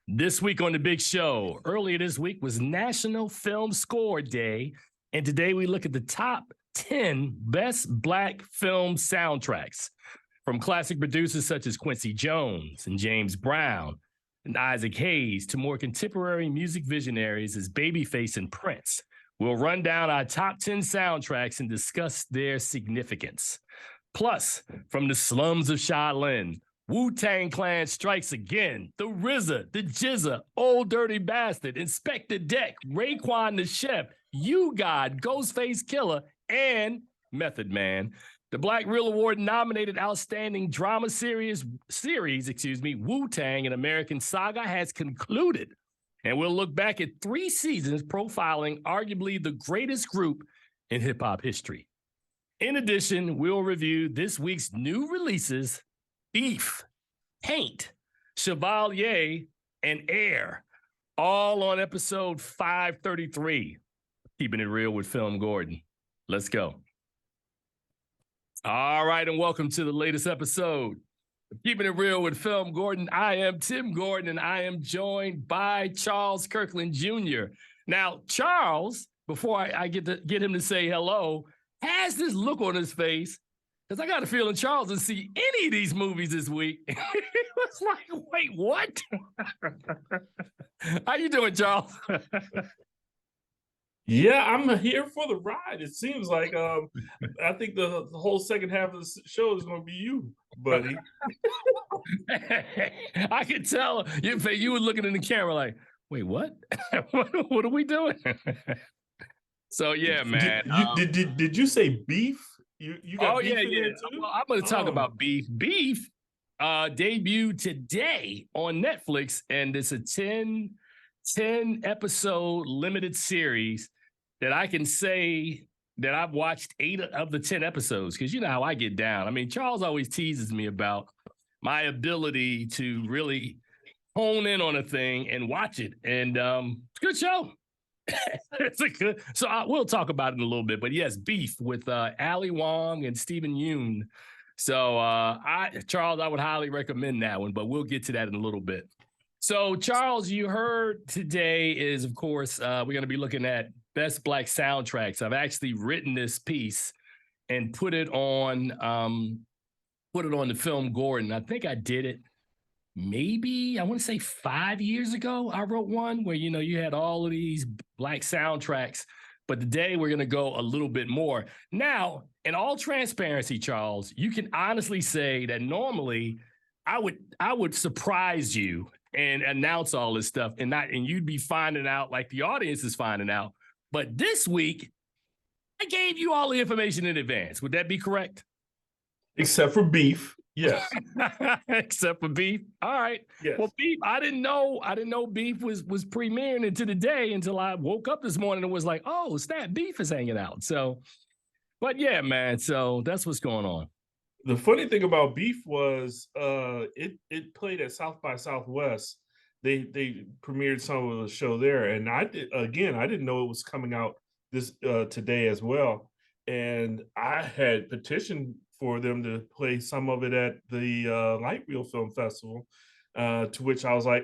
This week on The Big Show, earlier this week was National Film Score Day, and today we look at the top 10 best Black film soundtracks from classic producers such as Quincy Jones and James Brown and Issac Hayes to more contemporary music visionaries as Babyface and Prince. We'll run down our top 10 soundtracks and discuss their significance. Plus, from the slums of Shaolin, Wu-Tang Clan strikes again. The RZA, the Jizza, Old Dirty Bastard, Inspectah Deck, Raekwon the Chef, U-God, Ghostface Killah, and Method Man. The Black Reel Award nominated Outstanding Drama Series, Wu-Tang and American Saga has concluded. And we'll look back at 3 seasons profiling arguably the greatest group in hip-hop history. In addition, we'll review this week's new releases, Beef, Paint, Chevalier, and Air, all on episode 533. Keeping it real with FilmGordon. Let's go. All right, and welcome to the latest episode of Keeping It Real with FilmGordon. I am Tim Gordon, and I am joined by Charles Kirkland Jr. Now, Charles, before I get him to say hello, has this look on his face, because I got a feeling Charles didn't see any of these movies this week. It was like, wait, what? How you doing, Charles? Yeah, I'm here for the ride. It seems like I think the whole second half of the show is going to be you, buddy. I could tell you were looking in the camera like, wait, what? What are we doing? So yeah, man. Did you say beef? You got beef in there too? Well, I'm going to talk about Beef. Beef debuted today on Netflix, and it's a 10 episode limited series that I can say that I've watched 8 of the 10 episodes, because you know how I get down. I mean, Charles always teases me about my ability to really hone in on a thing and watch it, and it's a good show. It's a good. So we'll talk about it in a little bit, but yes, Beef with Ali Wong and Stephen Yoon. So Charles, I would highly recommend that one, but we'll get to that in a little bit. So Charles, you heard today is, of course, we're going to be looking at best Black soundtracks. I've actually written this piece and put it on the FilmGordon. I think I did it maybe, I want to say 5 years ago. I wrote one where, you know, you had all of these Black soundtracks, but today we're going to go a little bit more. Now, in all transparency, Charles, you can honestly say that normally I would surprise you and announce all this stuff and you'd be finding out like the audience is finding out. But this week, I gave you all the information in advance. Would that be correct? Except for Beef. Yes. Except for Beef. All right. Yes. Well, Beef, I didn't know Beef was premiering into the day until I woke up this morning and was like, oh, snap, Beef is hanging out. So, but yeah, man. So that's what's going on. The funny thing about Beef was it played at South by Southwest. They premiered some of the show there, and I didn't know it was coming out this today as well. And I had petitioned for them to play some of it at the Light Reel Film Festival, to which I was like,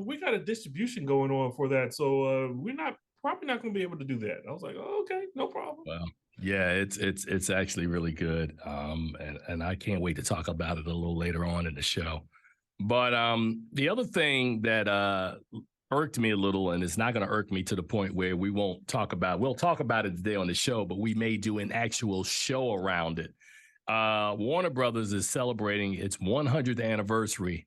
we got a distribution going on for that, so we're probably not going to be able to do that. I was like, oh, okay, no problem. Well, yeah, it's actually really good, and I can't wait to talk about it a little later on in the show. But the other thing that irked me a little, and it's not going to irk me to the point where we'll talk about it today on the show, but we may do an actual show around it. Warner Brothers is celebrating its 100th anniversary.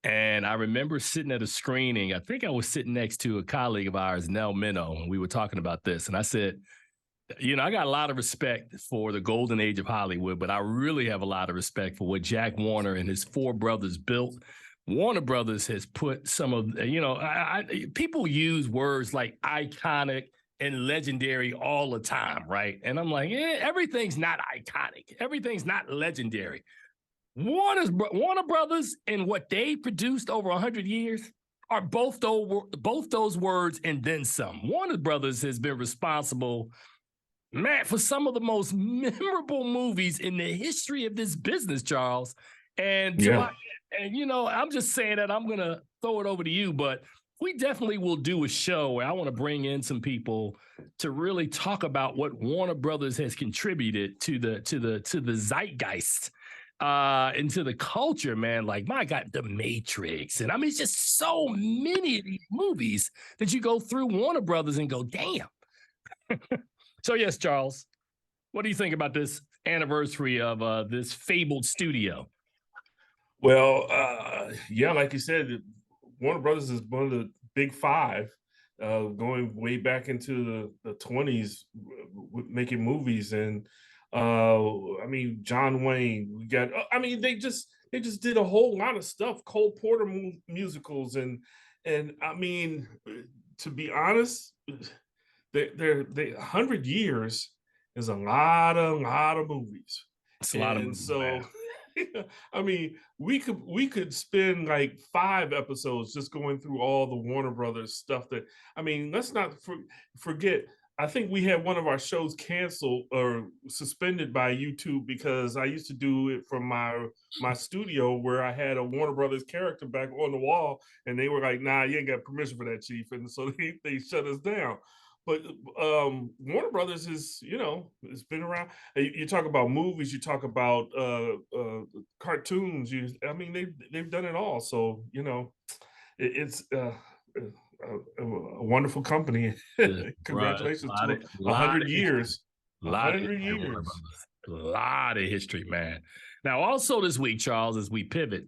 And I remember sitting at a screening. I think I was sitting next to a colleague of ours, Nell Minow, and we were talking about this. And I said, you know, I got a lot of respect for the golden age of Hollywood, but I really have a lot of respect for what Jack Warner and his 4 brothers built. Warner Brothers has put some of, you know, people use words like iconic and legendary all the time, right? And I'm like, everything's not iconic. Everything's not legendary. Warner Brothers and what they produced over 100 years are both those words and then some. Warner Brothers has been responsible, man, for some of the most memorable movies in the history of this business, Charles. And you know, I'm just saying that I'm gonna throw it over to you, but we definitely will do a show where I want to bring in some people to really talk about what Warner Brothers has contributed to the zeitgeist into the culture, man. Like, my God, The Matrix. And I mean, it's just so many of these movies that you go through Warner Brothers and go, damn. So yes, Charles, what do you think about this anniversary of this fabled studio? Well, yeah, like you said, Warner Brothers is one of the big five, going way back into the 20s, making movies. And I mean, John Wayne, we got, I mean, they just did a whole lot of stuff, Cole Porter musicals. And I mean, to be honest, they 100 years is a lot of movies. It's a lot of And movies, so man. I mean, we could spend like 5 episodes just going through all the Warner Brothers stuff. That, I mean, let's not forget. I think we had one of our shows canceled or suspended by YouTube because I used to do it from my studio where I had a Warner Brothers character back on the wall, and they were like, "Nah, you ain't got permission for that, Chief," and so they shut us down. But Warner Brothers is, it's been around. You talk about movies, you talk about cartoons. I mean, they've done it all. So it's a wonderful company. Congratulations to 100 years. A lot of 100 years. A lot of history, man. Now, also this week, Charles, as we pivot,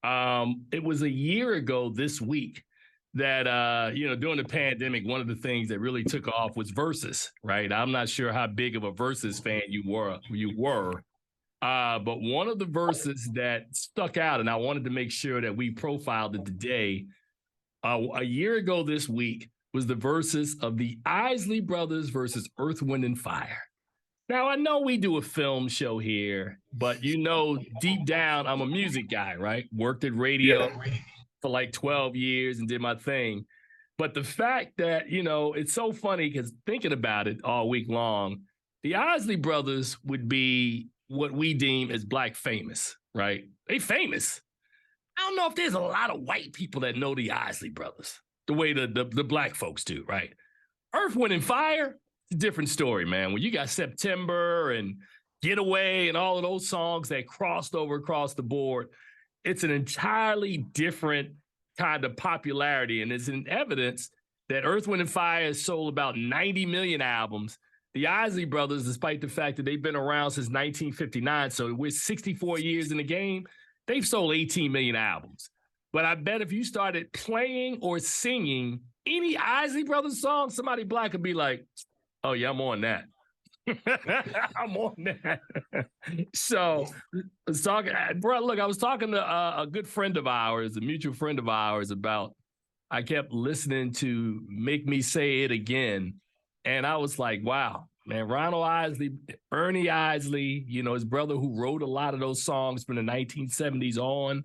it was a year ago this week that during the pandemic, one of the things that really took off was Versus, right? I'm not sure how big of a Versus fan you were, but one of the Versus that stuck out, and I wanted to make sure that we profiled it today, a year ago this week, was the Versus of the Isley Brothers versus Earth, Wind, and Fire. Now, I know we do a film show here, but deep down, I'm a music guy, right? Worked at radio for like 12 years and did my thing. But the fact that, it's so funny because thinking about it all week long, the Isley Brothers would be what we deem as Black famous, right? They famous. I don't know if there's a lot of white people that know the Isley Brothers the way the Black folks do, right? Earth, Wind, and Fire, it's a different story, man. When you got September and Getaway and all of those songs that crossed over across the board, it's an entirely different kind of popularity, and it's in evidence that Earth, Wind, and Fire has sold about 90 million albums. The Isley Brothers, despite the fact that they've been around since 1959, so we're 64 years in the game, they've sold 18 million albums. But I bet if you started playing or singing any Isley Brothers song, somebody Black would be like, oh, yeah, I'm on that. I'm on that. So I was talking, bro, look, I was talking to a good friend of ours, a mutual friend of ours, about, I kept listening to Make Me Say It Again. And I was like, wow, man, Ronald Isley, Ernie Isley, his brother who wrote a lot of those songs from the 1970s on,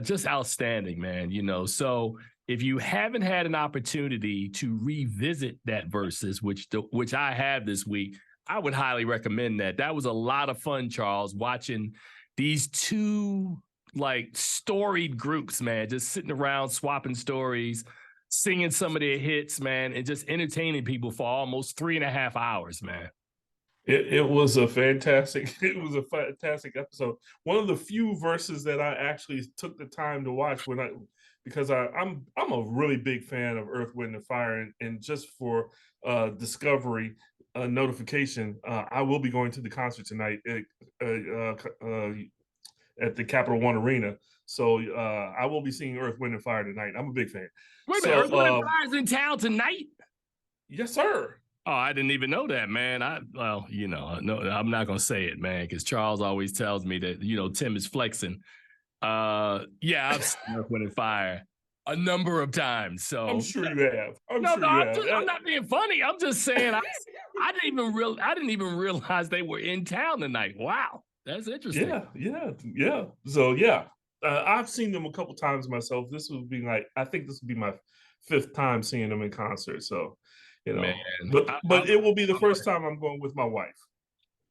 just outstanding, man, So if you haven't had an opportunity to revisit that Versus, which I have this week, I would highly recommend that. That was a lot of fun, Charles, watching these two storied groups, man, just sitting around swapping stories, singing some of their hits, man, and just entertaining people for almost 3.5 hours, man. It was a fantastic episode. One of the few Verses that I actually took the time to watch because I'm a really big fan of Earth, Wind, and Fire, and just for Discovery notification, I will be going to the concert tonight at the Capital One Arena. So I will be seeing Earth, Wind, and Fire tonight. I'm a big fan. Wait a minute, Earth, Wind, and Fire is in town tonight? Yes, sir. Oh, I didn't even know that, man. No, I'm not gonna say it, man, because Charles always tells me that Tim is flexing. Yeah, I've seen Earth, Wind, and Fire a number of times. So I'm sure you have. I'm not being funny. I'm just saying I didn't even realize they were in town tonight. Wow, that's interesting. Yeah. So yeah, I've seen them a couple times myself. I think this would be my 5th time seeing them in concert. So. Man, but it will be the first time I'm going with my wife.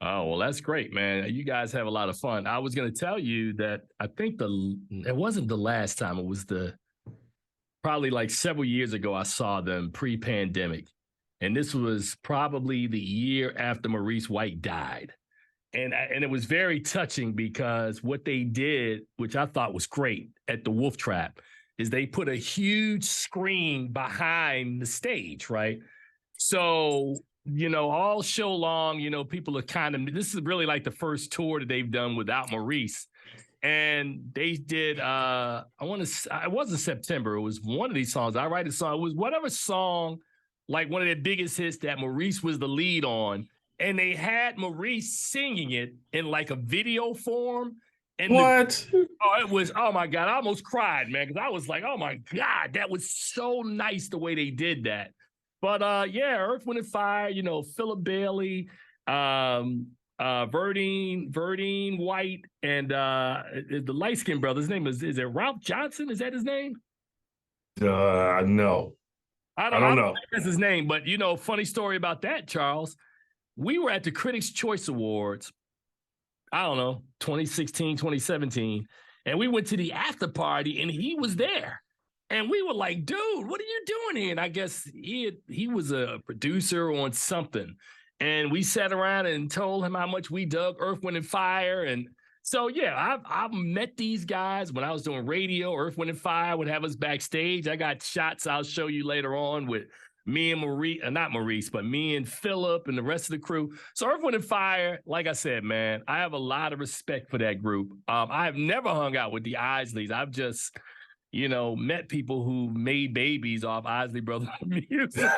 Oh, well, that's great, man. You guys have a lot of fun. I was going to tell you that I think it wasn't the last time. It was the probably like several years ago, I saw them pre-pandemic. And this was probably the year after Maurice White died. And it was very touching because what they did, which I thought was great at the Wolf Trap, is they put a huge screen behind the stage, right? So, all show long, people are this is really like the first tour that they've done without Maurice. And they did, it wasn't September. It was one of these songs. I write a song. It was whatever song, like one of their biggest hits that Maurice was the lead on. And they had Maurice singing it in like a video form. And oh my God, I almost cried, man, because I was like, oh my God, that was so nice the way they did that. But Earth, Wind and Fire, Philip Bailey, Verdine White, and the light-skinned brother, his name is it Ralph Johnson? Is that his name? No. I don't know. That's his name, but funny story about that, Charles. We were at the Critics' Choice Awards, I don't know, 2016, 2017, and we went to the after party, and he was there. And we were like, dude, what are you doing here? And I guess he was a producer on something. And we sat around and told him how much we dug Earth, Wind, and Fire. And so, yeah, I've met these guys when I was doing radio. Earth, Wind, and Fire would have us backstage. I got shots I'll show you later on with me and not Maurice, but me and Philip and the rest of the crew. So Earth, Wind, and Fire, like I said, man, I have a lot of respect for that group. I have never hung out with the Isleys. I've just, met people who made babies off Isley Brothers music.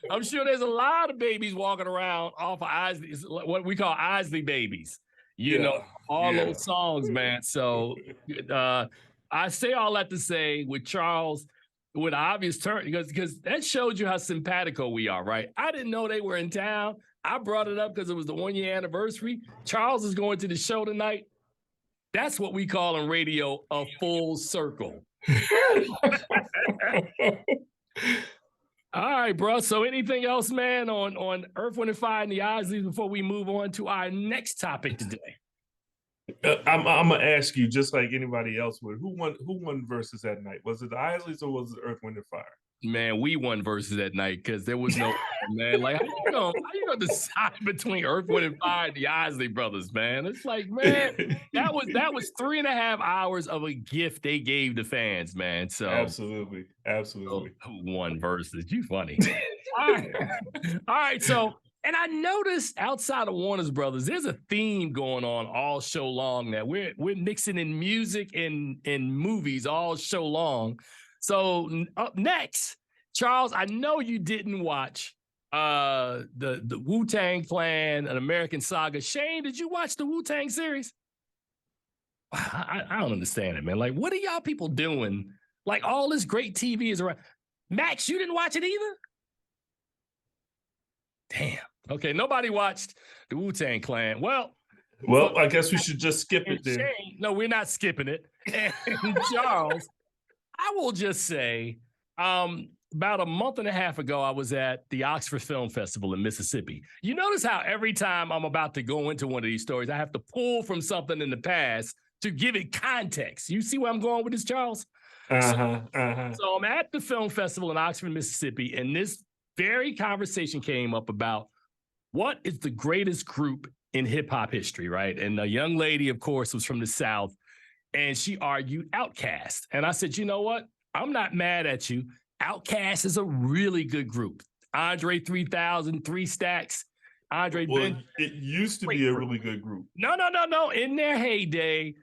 I'm sure there's a lot of babies walking around off of Isley, what we call Isley babies. Those songs, man. So I say all that to say with Charles, with obvious turn, because that showed you how simpatico we are, right? I didn't know they were in town. I brought it up because it was the 1-year anniversary. Charles is going to the show tonight. That's what we call in radio a full circle. All right, bro. So anything else, man, on Earth, Wind, and Fire and the Isleys before we move on to our next topic today? I'm gonna ask you, just like anybody else would, who won versus that night? Was it the Isleys or was it Earth, Wind, and Fire? Man, we won versus that night because there was no man. Like, how you gonna decide between Earth, Wind, and Fire and the Isley Brothers, man? It's like, man, that was 3.5 hours of a gift they gave the fans, man. So absolutely. Who won versus? You funny. All right. So, and I noticed outside of Warner's Brothers, there's a theme going on all show long that we're mixing in music and movies all show long. So up next, Charles, I know you didn't watch the Wu-Tang Clan, an American Saga. Shane, did you watch the Wu-Tang series? I don't understand it, man. Like, what are y'all people doing? Like, all this great TV is around. Max, you didn't watch it either? Damn. Okay, nobody watched the Wu-Tang Clan. Well, I guess we should just skip it then. Shane, no, we're not skipping it. And Charles, I will just say, about a month and a half ago, I was at the Oxford Film Festival in Mississippi. You notice how every time I'm about to go into one of these stories, I have to pull from something in the past to give it context. You see where I'm going with this, Charles? So I'm at the film festival in Oxford, Mississippi, and this very conversation came up about what is the greatest group in hip-hop history, right? And a young lady, of course, was from the South, and she argued Outkast. And I said, you know what? I'm not mad at you. Outkast is a really good group. Andre 3000, 3 Stacks, Andre Ben. It used to be a really good group. No. In their heyday,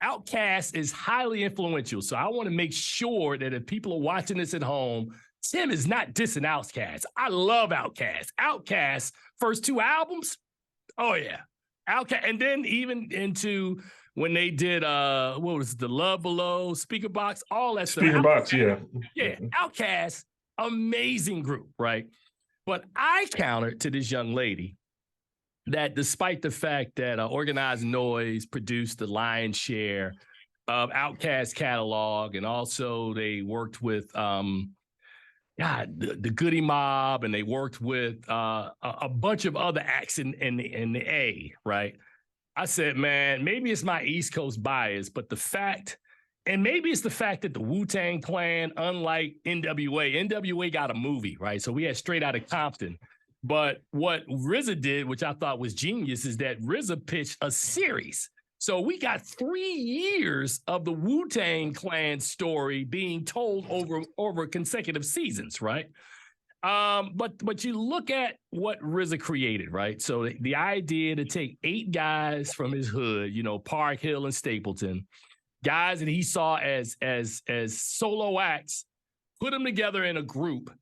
Outkast is highly influential. So I want to make sure that if people are watching this at home, Tim is not dissing Outkast. I love Outkast. Outkast, first 2 albums, oh yeah. Outkast, and then even into when they did, what was it, The Love Below, Speaker Box, all that stuff. Speaker Box, yeah. Yeah, Outkast, amazing group, right? But I countered to this young lady that despite the fact that Organized Noise produced the lion's share of Outkast catalog, and also they worked with the Goody Mob, and they worked with a bunch of other acts in the A, right? I said, man, maybe it's my East Coast bias, but the fact And maybe it's the fact that the Wu-Tang Clan, unlike NWA got a movie, right? So we had Straight Outta Compton. But what RZA did, which I thought was genius, is that RZA pitched a series. So we got 3 years of the Wu-Tang Clan story being told over consecutive seasons, right? But you look at what RZA created, right? So the idea to take 8 guys from his hood, Park Hill and Stapleton, guys that he saw as solo acts, put them together in a group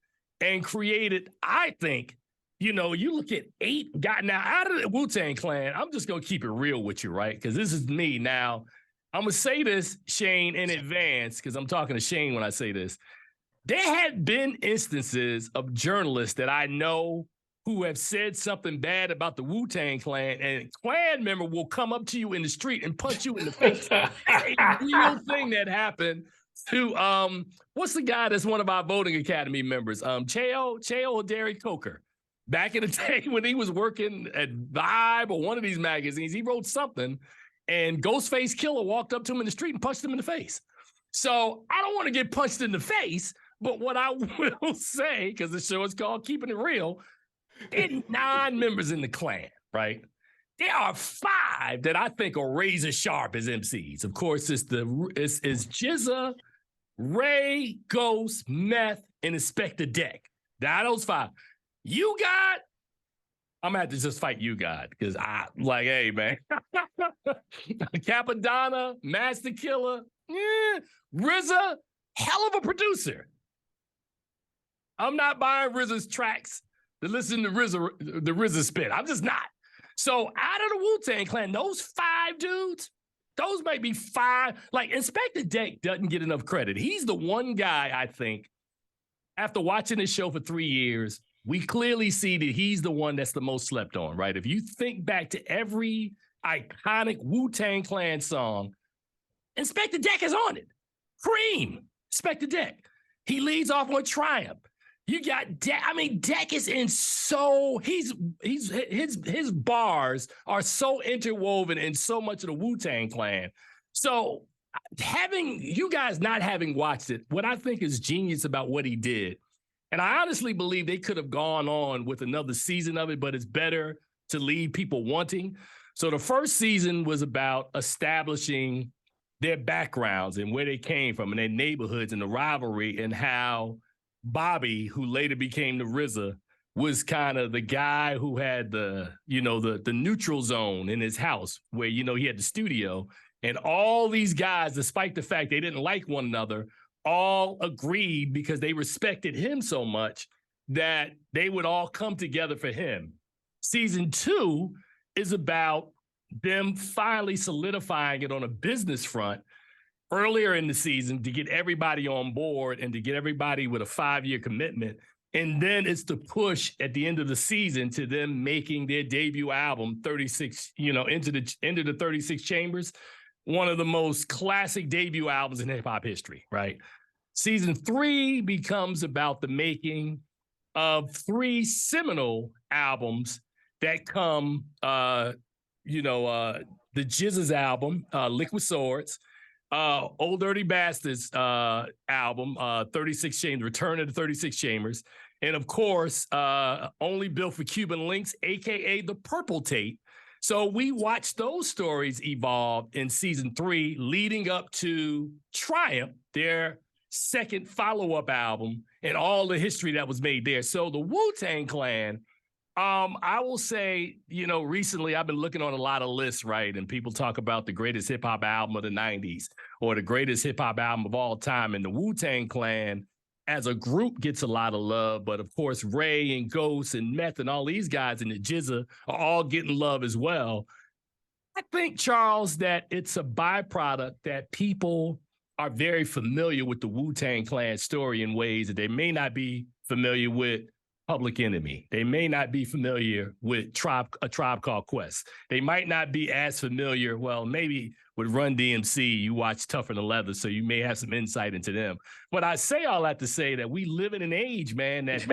and created, I think, you look at 8 guys. Now, out of the Wu-Tang Clan, I'm just going to keep it real with you, right? Because this is me. Now, I'm going to say this, Shane, in advance, because I'm talking to Shane when I say this. There had been instances of journalists that I know who have said something bad about the Wu-Tang Clan, and a Clan member will come up to you in the street and punch you in the face. That's a real thing that happened to, what's the guy that's one of our voting academy members? Cheo Derek Coker. Back in the day when he was working at Vibe or one of these magazines, he wrote something, and Ghostface Killah walked up to him in the street and punched him in the face. So I don't want to get punched in the face, but what I will say, because the show is called Keeping It Real, there are 9 members in the Clan, right? There are 5 that I think are razor sharp as MCs. Of course, it's GZA, Ray, Ghost, Meth, and Inspectah Deck. Now those 5. You got, I'm gonna have to just fight you, God, because hey, man. Capadonna, Master Killer, RZA, hell of a producer. I'm not buying RZA's tracks to listen to the RZA spit. I'm just not. So out of the Wu-Tang Clan, those 5 dudes, those might be 5. Like, Inspectah Deck doesn't get enough credit. He's the one guy, I think, after watching this show for 3 years, we clearly see that he's the one that's the most slept on, right? If you think back to every iconic Wu-Tang Clan song, Inspectah Deck is on it. Cream, Inspectah Deck. He leads off on Triumph. You got Deck. I mean, Deck is in so his bars are so interwoven in so much of the Wu-Tang Clan. So having you guys not having watched it, what I think is genius about what he did, and I honestly believe they could have gone on with another season of it, but it's better to leave people wanting. So the first season was about establishing their backgrounds and where they came from and their neighborhoods and the rivalry, and how Bobby, who later became the RZA, was kind of the guy who had the neutral zone in his house where, he had the studio, and all these guys, despite the fact they didn't like one another, all agreed because they respected him so much that they would all come together for him. Season 2 is about them finally solidifying it on a business front earlier in the season to get everybody on board and to get everybody with a 5-year commitment. And then it's the push at the end of the season to them making their debut album, 36, into the 36 Chambers, one of the most classic debut albums in hip hop history, right? Season 3 becomes about the making of 3 seminal albums that come, the GZA's album, Liquid Swords, Old Dirty Bastards album, 36 Chambers, Return of the 36 Chambers, and of course, Only Built for Cuban Links, aka the Purple Tape. So we watched those stories evolve in season 3, leading up to Triumph, their second follow-up album, and all the history that was made there. So the Wu-Tang Clan, I will say, recently I've been looking on a lot of lists, right? And people talk about the greatest hip-hop album of the 90s or the greatest hip-hop album of all time. And the Wu-Tang Clan, as a group, gets a lot of love. But of course, Ray and Ghost and Meth and all these guys in the GZA are all getting love as well. I think, Charles, that it's a byproduct that people are very familiar with the Wu-Tang Clan story in ways that they may not be familiar with Public Enemy. They may not be familiar with A Tribe Called Quest. They might not be as familiar, well, maybe with Run DMC, you watch Tougher Than Leather, so you may have some insight into them. But I say all that to say that we live in an age, man, that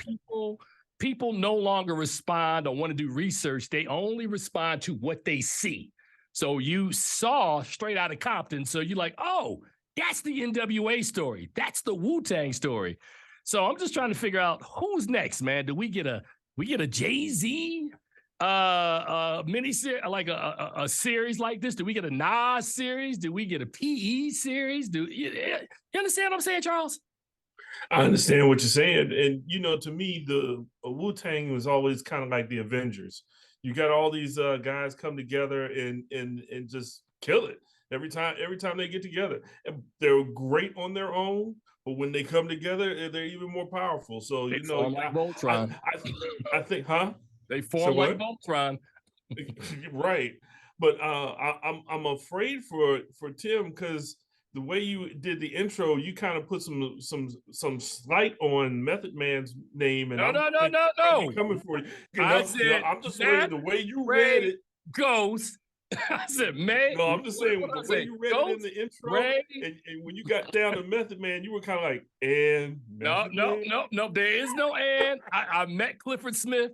people no longer respond or want to do research. They only respond to what they see. So you saw Straight Outta Compton, so you're like, oh, That's the NWA story. That's the Wu-Tang story. So I'm just trying to figure out who's next, man. Do we get a Jay-Z mini series, like a series like this? Do we get a Nas series? Do we get a PE series? You understand what I'm saying, Charles? I understand what you're saying, and to me, the Wu-Tang was always kind of like the Avengers. You got all these guys come together and just kill it every time they get together. And they're great on their own, but when they come together, they're even more powerful. So They form like Voltron. I think, huh? They form like Voltron. Right, but I'm afraid for Tim, because the way you did the intro, you kind of put some slight on Method Man's name, and No. coming for you. I said, I'm just saying the way you read it. Ghost. I said, man. No, I'm just saying the way you read it in the intro, and when you got down to Method Man, you were kind of like, and no. There is no and. I met Clifford Smith.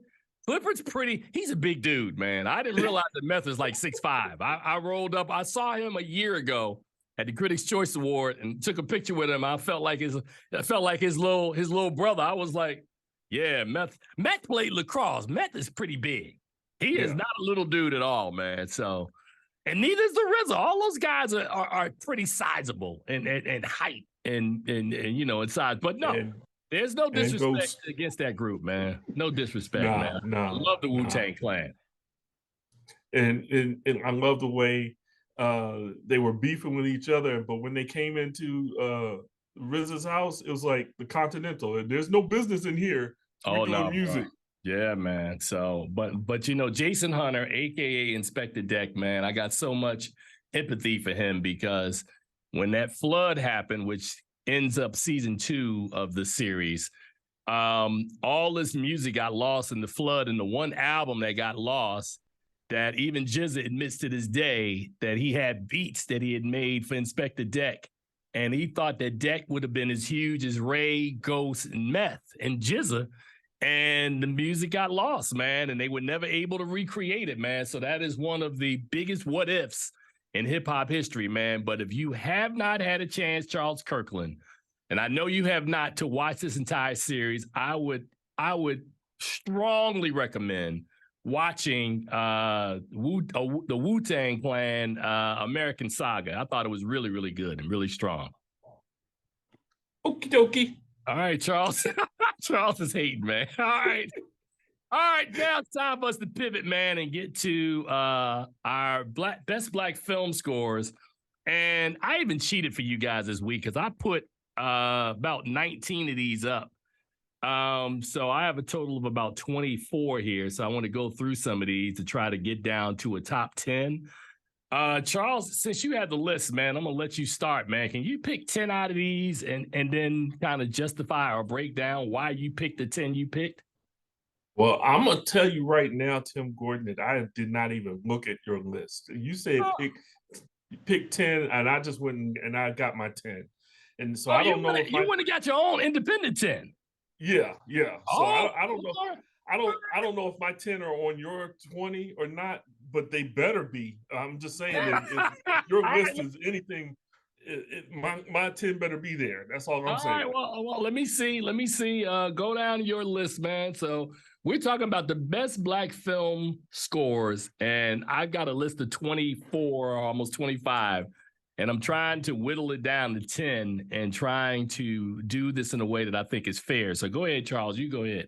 Clifford's pretty. He's a big dude, man. I didn't realize that Method's like 6'5". I rolled up. I saw him a year ago at the Critics' Choice Award and took a picture with him. I felt like his little brother. I was like, yeah, Meth played lacrosse. Meth is pretty big. He is not a little dude at all, man. So, and neither is the RZA. All those guys are pretty sizable in height and in size. But no, there's no disrespect against that group, man. No disrespect, man. No, I love the Wu-Tang Clan. And I love the way they were beefing with each other, but when they came into RZA's house, it was like the Continental. There's no business in here. We're doing music. Yeah, man. So, but Jason Hunter, aka Inspectah Deck, man, I got so much empathy for him, because when that flood happened, which ends up season 2 of the series, all this music got lost in the flood, and the one album that got lost, that even Jizza admits to this day that he had beats that he had made for Inspectah Deck, and he thought that Deck would have been as huge as Ray, Ghost, and Meth, and Jizza. And the music got lost, man, and they were never able to recreate it, man. So that is one of the biggest what ifs in hip hop history, man. But if you have not had a chance, Charles Kirkland, and I know you have not, to watch this entire series, I would strongly recommend watching the Wu-Tang Clan American Saga. I thought it was really, really good and really strong. Okie dokie. All right, Charles. Charles is hating, man. All right. Now it's time for us to pivot, man, and get to our best black film scores. And I even cheated for you guys this week, because I put about 19 of these up. So I have a total of about 24 here. So I want to go through some of these to try to get down to a top 10. Charles, since you have the list, man, I'm gonna let you start, man. Can you pick 10 out of these and then kind of justify or break down why you picked the 10 you picked? Well, I'm gonna tell you right now, Tim Gordon, that I did not even look at your list. You said pick 10, and I just went and I got my 10. And so I don't know if you went and got your own independent 10. Yeah. So I don't know. I don't know if my 10 are on your 20 or not, but they better be. I'm just saying, if your list is anything, my 10 better be there. That's all I'm saying. All right, well, let me see. Go down your list, man. So we're talking about the best black film scores, and I've got a list of 24, almost 25, and I'm trying to whittle it down to 10 and trying to do this in a way that I think is fair. So go ahead, Charles. You go ahead.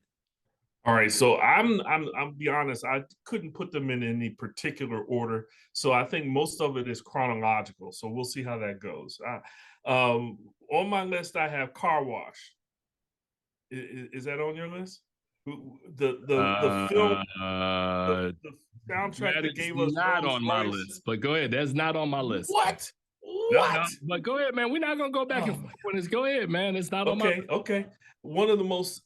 All right, so I'll be honest, I couldn't put them in any particular order. So I think most of it is chronological. So we'll see how that goes. On my list, I have Car Wash. Is that on your list? The film, the soundtrack that gave us not on my list. But go ahead, that's not on my list. What? No, but go ahead, man. We're not gonna go back and forth on this. Go ahead, man. It's not on my list. Okay. One of the most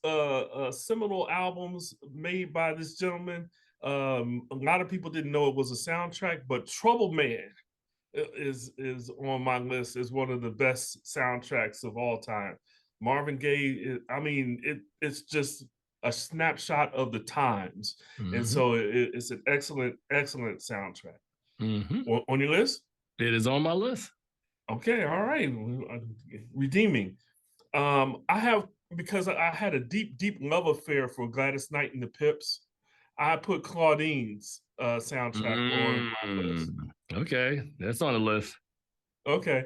seminal albums made by this gentleman. A lot of people didn't know it was a soundtrack, but Trouble Man is on my list as one of the best soundtracks of all time. Marvin Gaye, it's just a snapshot of the times. Mm-hmm. And so it's an excellent soundtrack. Mm-hmm. On your list? It is on my list. Okay, all right. Redeeming. I have because I had a deep love affair for Gladys Knight and the Pips. I put Claudine's soundtrack on my list. Okay, that's on the list. Okay,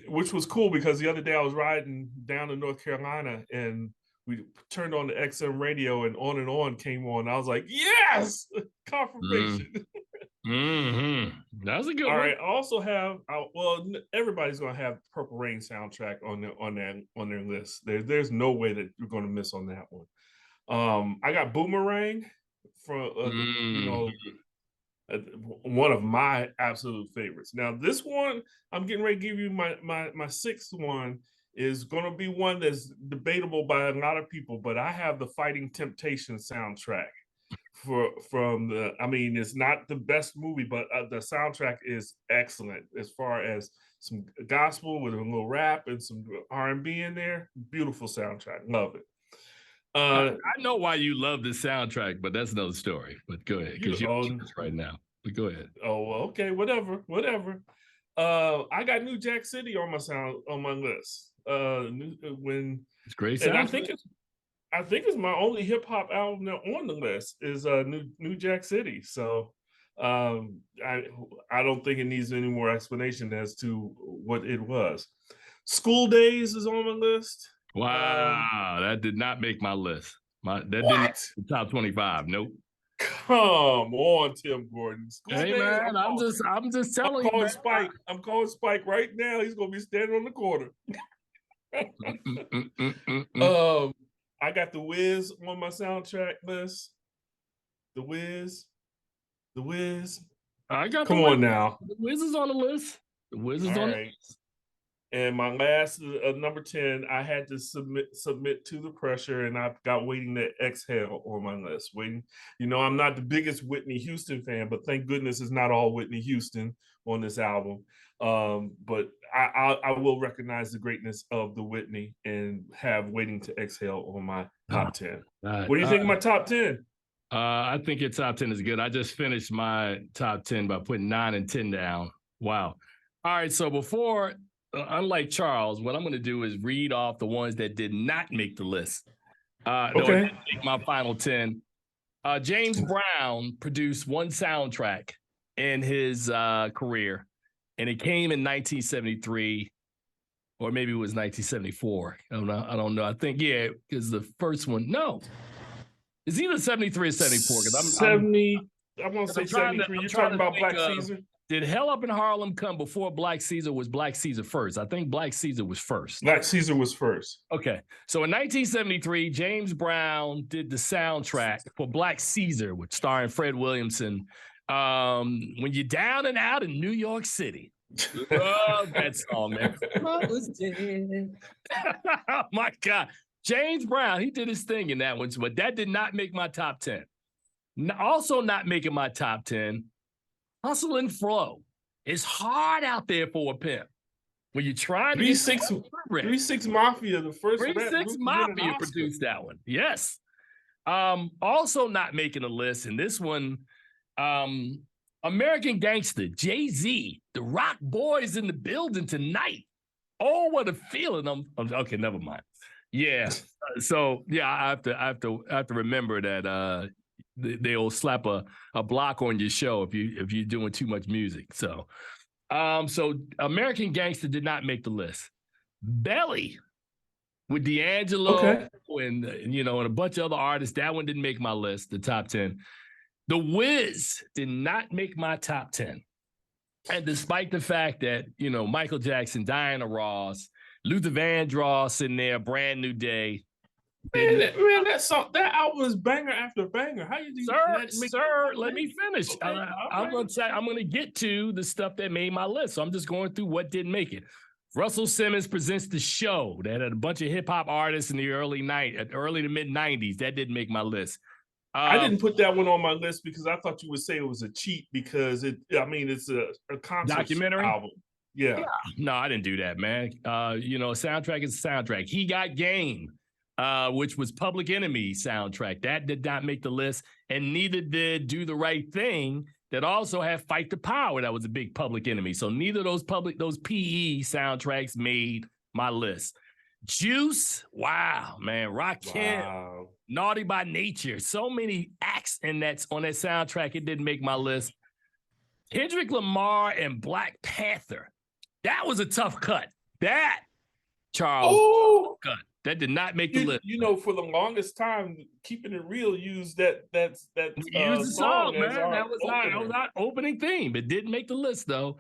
which was cool because the other day I was riding down to North Carolina and we turned on the XM radio and On came on. I was like, yes, confirmation. That was a good All one. right. I also have well, everybody's gonna have Purple Rain soundtrack on their list. There's no way that you're gonna miss on that one. I got Boomerang from one of my absolute favorites. Now, this one I'm getting ready to give you my sixth one is gonna be one that's debatable by a lot of people, but I have the Fighting Temptation soundtrack from the. I mean, it's not the best movie, but the soundtrack is excellent as far as some gospel with a little rap and some R&B in there. Beautiful soundtrack, love it. I know why you love this soundtrack, but that's another story. But go ahead, because you're this right now. But go ahead. Oh, okay, whatever. I got New Jack City on my list. When it's great, and I think it's my only hip hop album on the list is New Jack City. So I don't think it needs any more explanation as to what it was. School Days is on my list. Wow, that did not make my list. That didn't the top 25. Nope. Come on, Tim Gordon. School Days, man, I'm just telling you. Spike. I'm calling Spike right now. He's gonna be standing on the corner. I got The Wiz on my soundtrack list. The Wiz. I got. Come on now. The Wiz is on the list. The Wiz is on the list. And my last number 10, I had to submit to the pressure, and I've got Waiting to Exhale on my list. I'm not the biggest Whitney Houston fan, but thank goodness it's not all Whitney Houston on this album. But I will recognize the greatness of the Whitney and have Waiting to Exhale on my top 10. What do you think of my top 10? I think your top 10 is good. I just finished my top 10 by putting 9 and 10 down. Wow. All right, so before... unlike Charles, what I'm going to do is read off the ones that did not make the list. Okay. Make my final 10. James Brown produced one soundtrack in his career, and it came in 1973, or maybe it was 1974. I don't know. I think, yeah, because the first one, no. It's either 73 or 74. I want to say 73. You're talking about Black Caesar? Did Hell Up in Harlem come before Black Caesar? Was Black Caesar first? I think Black Caesar was first. Black Caesar was first. Okay. So in 1973, James Brown did the soundtrack for Black Caesar, which starring Fred Williamson. When you're down and out in New York City. Love that song, man. Oh, my God. James Brown, he did his thing in that one, but that did not make my top 10. Also not making my top 10, Hustle and Flow. It's hard out there for a pimp. When you're trying to 3-6 Mafia, the first 3-6 Mafia produced that one. Yes. Also not making a list, and this one, American Gangster, Jay-Z, the Rock Boys in the building tonight. Oh, what a feeling. Okay, never mind. Yeah. So yeah, I have to remember that they'll slap a block on your show if you're doing too much music. So American Gangster did not make the list. Belly with D'Angelo and a bunch of other artists, that one didn't make my list, the top 10. The Wiz did not make my top 10. And despite the fact that, Michael Jackson, Diana Ross, Luther Vandross in there, Brand New Day. Man, that album is banger after banger. How you do Sir, let me finish. Okay, I'm gonna get to the stuff that made my list. So I'm just going through what didn't make it. Russell Simmons Presents the Show. That had a bunch of hip hop artists in the early to mid 90s. That didn't make my list. I didn't put that one on my list because I thought you would say it was a cheat because it's a concert documentary album. Yeah. No, I didn't do that, man. A soundtrack is a soundtrack. He Got Game, which was Public Enemy soundtrack. That did not make the list, and neither did Do the Right Thing that also had Fight the Power that was a big Public Enemy. So neither of those PE soundtracks made my list. Juice, wow, man. Rakim, Wow. Naughty by Nature. So many acts on that soundtrack, it didn't make my list. Kendrick Lamar and Black Panther. That was a tough cut. That, Charles, cut. That did not make the list. You know, for the longest time, Keeping It Real used that use the song, man. That was opener. our opening theme. It didn't make the list, though.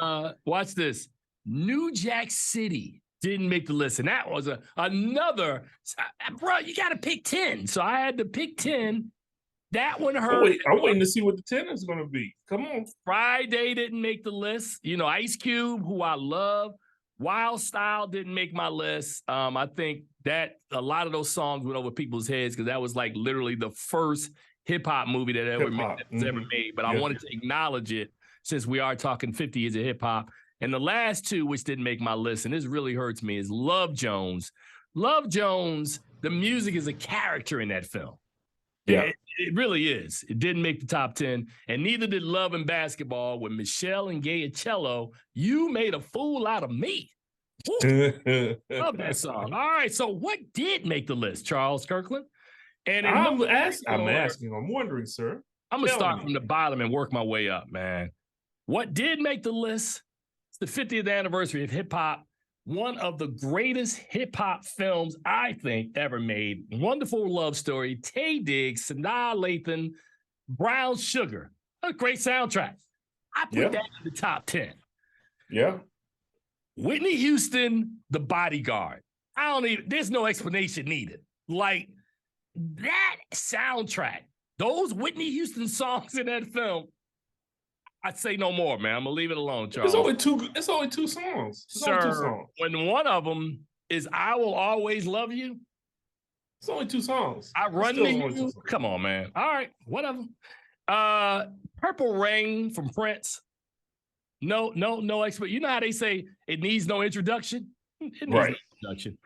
Wow. Watch this. New Jack City didn't make the list. And that was another, bro, you got to pick 10. So I had to pick 10. That one hurt. I'm waiting to see what the 10 is going to be. Come on. Friday didn't make the list. You know, Ice Cube, who I love. Wild Style didn't make my list. I think that a lot of those songs went over people's heads because that was like literally the first hip-hop movie that ever made. But I wanted to acknowledge it since we are talking 50 years of hip-hop. And the last two, which didn't make my list, and this really hurts me, is Love Jones. Love Jones, the music is a character in that film. Yeah. It really is. It didn't make the top 10, and neither did Love and Basketball with Michelle and Cello. You made a fool out of me. Love that song. All right, so what did make the list, Charles Kirkland? And I'm wondering, sir. I'm going to start from the bottom and work my way up, man. What did make the list? It's the 50th anniversary of hip-hop. One of the greatest hip-hop films, I think, ever made. Wonderful love story. Taye Diggs, Sanaa Lathan, Brown Sugar. A great soundtrack. I put that in the top 10. Yeah. Whitney Houston, The Bodyguard. There's no explanation needed. Like, that soundtrack, those Whitney Houston songs in that film, I'd say no more, man. I'm gonna leave it alone, Charles. It's only two songs. Sir, when one of them is "I Will Always Love You," it's only two songs. I run to you. Come on, man. All right, whatever. Purple Rain from Prince. No expert. You know how they say it needs no introduction? It needs no introduction.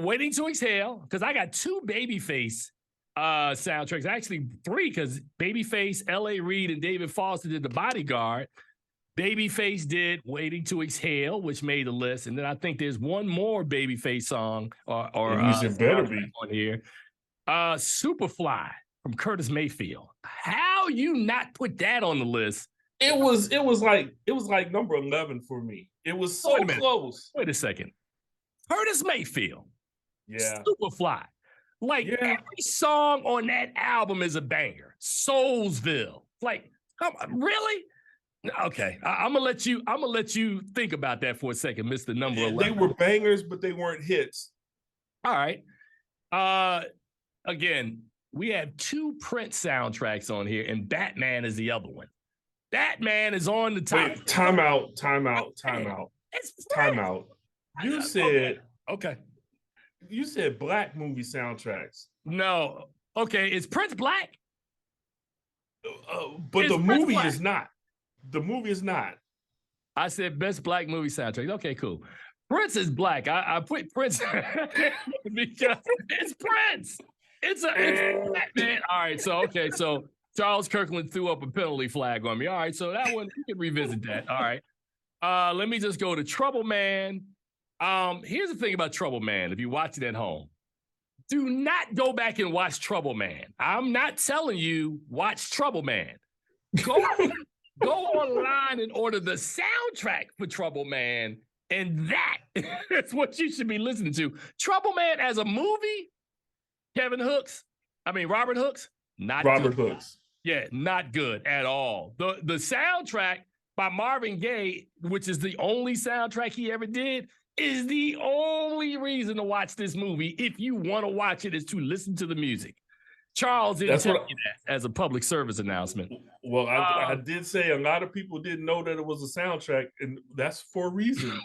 Waiting to Exhale, because I got two Babyface soundtracks, actually 3, because Babyface, L.A. Reid, and David Foster did The Bodyguard. Babyface did Waiting to Exhale, which made the list, and then I think there's one more Babyface song or better be on here. Superfly from Curtis Mayfield. How you not put that on the list? It was like number 11 for me. It was so close. Wait a second. Curtis Mayfield. Yeah. Superfly. Like every song on that album is a banger. Soulsville. Like, come on, really? Okay. I'm gonna let you think about that for a second, Mr. Number 11. They were bangers, but they weren't hits. All right. Again, we have 2 Prince soundtracks on here, and Batman is the other one. Batman is on the top. Wait, time out. It's Prince. Time out. You said okay. You said black movie soundtracks. No. Okay, is Prince black? But the movie is not. The movie is not. I said best black movie soundtrack. Okay, cool. Prince is black. I put Prince because it's Prince. It's Batman. All right, so Charles Kirkland threw up a penalty flag on me. All right, so that one, you can revisit that. All right. Let me just go to Trouble Man. Here's the thing about Trouble Man. If you watch it at home, do not go back and watch Trouble Man. I'm not telling you watch Trouble Man. Go online and order the soundtrack for Trouble Man, and that's what you should be listening to. Trouble Man as a movie, Robert Hooks, not Robert good. Hooks. Yeah, not good at all. The soundtrack by Marvin Gaye, which is the only soundtrack he ever did, is the only reason to watch this movie. If you want to watch it, is to listen to the music. Charles didn't tell you that as a public service announcement. Well, I did say a lot of people didn't know that it was a soundtrack, and that's for a reason.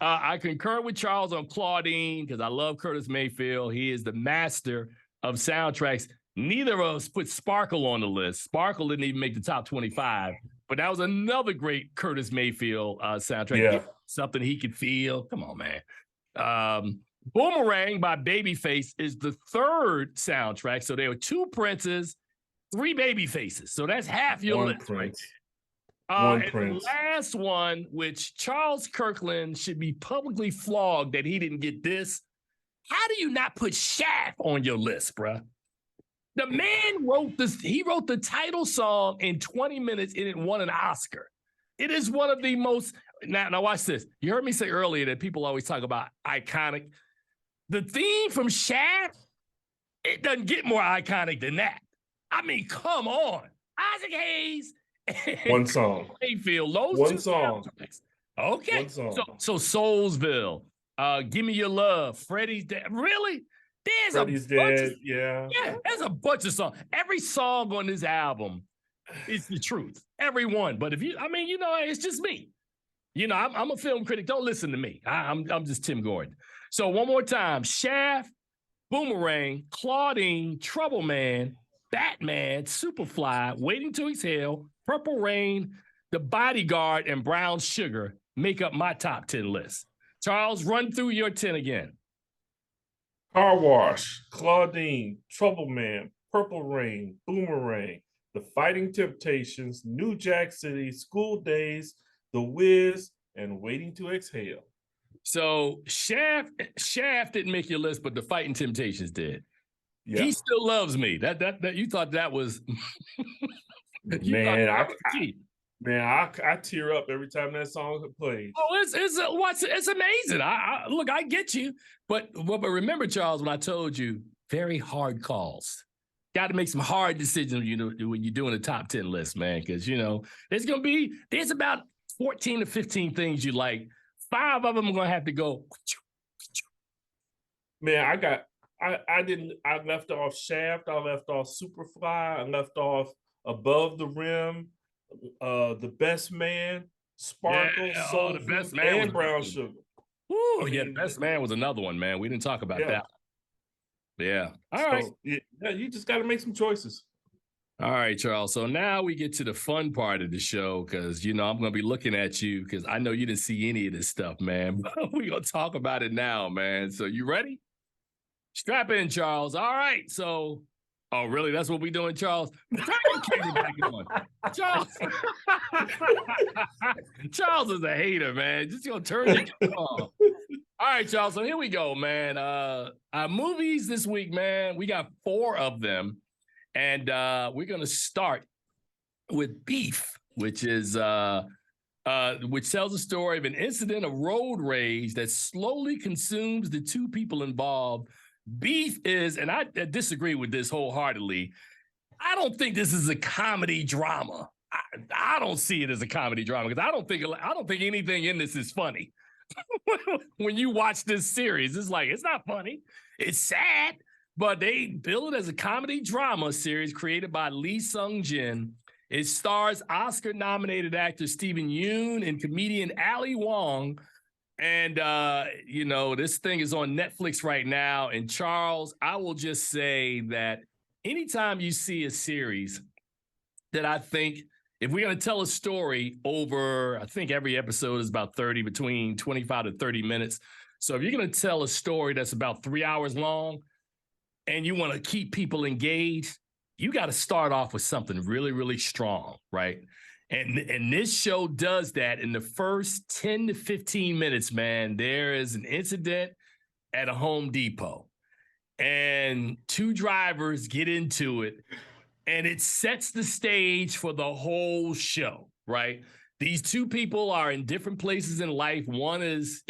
I concur with Charles on Claudine because I love Curtis Mayfield. He is the master of soundtracks. Neither of us put Sparkle on the list. Sparkle didn't even make the top 25, but that was another great Curtis Mayfield soundtrack. Yeah. Something he could feel. Come on, man. Boomerang by Babyface is the third soundtrack. So there were 2 Princes 3 baby faces. So that's half your One list Prince. right One there. And Prince. the last one, which Charles Kirkland should be publicly flogged that he didn't get this. How do you not put Shaft on your list, bruh? The man wrote this. He wrote the title song in 20 minutes and it won an Oscar. It is one of the most. Now watch this. You heard me say earlier that people always talk about iconic. The theme from Shaft, it doesn't get more iconic than that. I mean, come on. Issac Hayes and One song. Mayfield. Those One two song. soundtracks. Okay. One song. So Soulsville, Give Me Your Love, Freddie's Dead. Really? Freddie's Dead. Yeah. Yeah, there's a bunch of songs. Every song on this album is the truth. Every one. But if you, I mean, you know, it's just me. You know, I'm a film critic. Don't listen to me. I'm just Tim Gordon. So one more time: Shaft, Boomerang, Claudine, Trouble Man, Batman, Superfly, Waiting to Exhale, Purple Rain, The Bodyguard, and Brown Sugar make up my top 10 list. Charles, run through your 10 again. Car Wash, Claudine, Trouble Man, Purple Rain, Boomerang, The Fighting Temptations, New Jack City, School Days, The Wiz, and Waiting to Exhale. So Shaft didn't make your list, but The Fighting Temptations did. Yeah. He Still Loves Me. That you thought that was Man, I tear up every time that song plays. Oh, it's amazing. Look, I get you, but remember, Charles, when I told you, very hard calls. Got to make some hard decisions, you know, when you're doing a top 10 list, man, because you know there's about 14 to 15 things you like. 5 of them are gonna have to go. Man, I left off Shaft, I left off Superfly, I left off Above the Rim, The Best Man, Sparkle, Soul The Best Food, Man, and Brown Sugar. Ooh, yeah, The Best Man was another one, man. We didn't talk about that. Yeah. All right. Yeah, you just got to make some choices. All right, Charles. So now we get to the fun part of the show because, you know, I'm going to be looking at you because I know you didn't see any of this stuff, man. But we're going to talk about it now, man. So you ready? Strap in, Charles. All right. So, oh, really? That's what we're doing, Charles? Turn your camera back on. Charles. Charles is a hater, man. Just going to turn your camera on. All right, Charles. So here we go, man. Our movies this week, man, we got 4 of them. And we're going to start with Beef, which is which tells the story of an incident of road rage that slowly consumes the 2 people involved. Beef is, and I disagree with this wholeheartedly, I don't think this is a comedy drama. I don't see it as a comedy drama because I don't think anything in this is funny. When you watch this series, it's like, it's not funny. It's sad. But they bill it as a comedy drama series created by Lee Sung-jin. It stars Oscar-nominated actor Steven Yeun and comedian Ali Wong. And, you know, this thing is on Netflix right now. And Charles, I will just say that anytime you see a series that I think, if we're going to tell a story over, I think every episode is about between 25 to 30 minutes. So if you're going to tell a story that's about 3 hours long, and you want to keep people engaged, you got to start off with something really, really strong, right? And this show does that in the first 10 to 15 minutes, man. There is an incident at a Home Depot, and 2 drivers get into it, and it sets the stage for the whole show, right? These 2 people are in different places in life. One is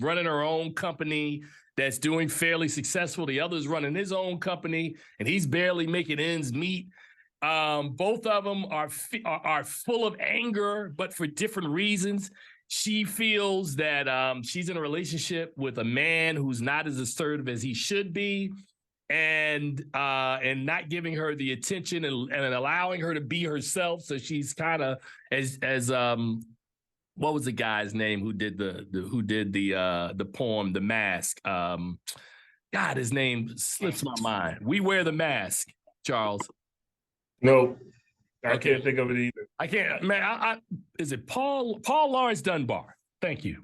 running her own company that's doing fairly successful. The other's running his own company, and he's barely making ends meet. Both of them are full of anger, but for different reasons. She feels that she's in a relationship with a man who's not as assertive as he should be, and not giving her the attention and allowing her to be herself. So she's kind of as what was the guy's name who did the poem, The Mask? God, his name slips my mind. We Wear the Mask, Charles. No, I can't think of it either. I can't, man. Is it Paul Lawrence Dunbar? Thank you.